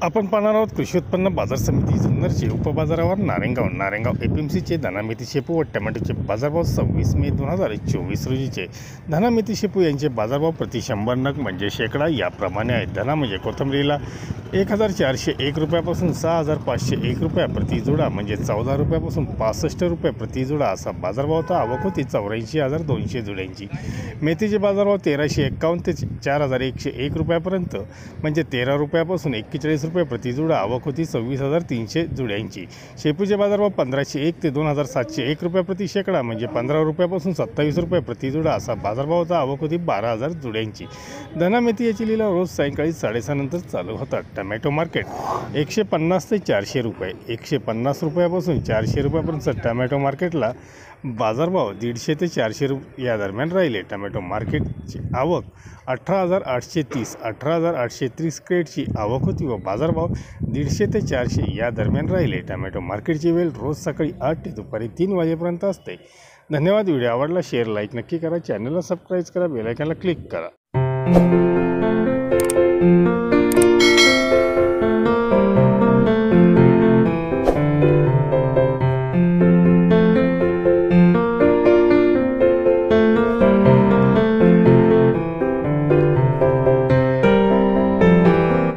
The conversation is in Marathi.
आपण पाहणार आहोत कृषी उत्पन्न बाजार समिती जुन्नरचे उपबाजारावर नारायणगाव एपीएमसीचे धना मेथी शेपू व टोमॅटोचे बाजारभाव 26 मे 2024 रोजीचे धना मेथी शेपू यांचे बाजारभाव प्रति 100 नग म्हणजे शेकडा याप्रमाणे आहेत। धना म्हणजे कोथिंबीरीला 1401 रुपयापासून 6501 रुपया प्रति जुडा म्हणजे 14 रुपयापासून 65 रुपये प्रति जुडा असा बाजारभाव होता। आवक होती 84,200 जुड्यांची। मेथीचे बाजारभाव 1351 ते 4101 रुपयापर्यंत म्हणजे 13 रुपयापासून 41 रुपये प्रति जुडा। आवक होती 26,300 जुड्यांची। शेपूचे बाजारभाव 1501 ते 2701 रुपये प्रति शेकडा म्हणजे 15 रुपयापासून 27 रुपये प्रति जुडा असा बाजारभाव होता। आवक होती 12,000 जुड्यांची। धना मेथी याची लिलाव रोज सायंकाळी 6:30 नंतर चालू होतात। टोमॅटो मार्केट 150 ते 400 रुपये, 150 रुपयापासून 400 रुपयापर्यंत टोमॅटो मार्केटला बाजारभाव 150 ते 400 या दरम्यान राहिले। टोमॅटो मार्केटची आवक 18,830 क्रेटची आवक होती व बाजारभाव 150 ते 400 या दरम्यान राहिले। टोमॅटो मार्केटची वेळ रोज सकाळी 8 ते दुपारी 3 वाजेपर्यंत असते। धन्यवाद। व्हिडिओ आवडला शेअर लाईक नक्की करा, चॅनलला सबस्क्राईब करा, बेल आयकॉनला क्लिक करा।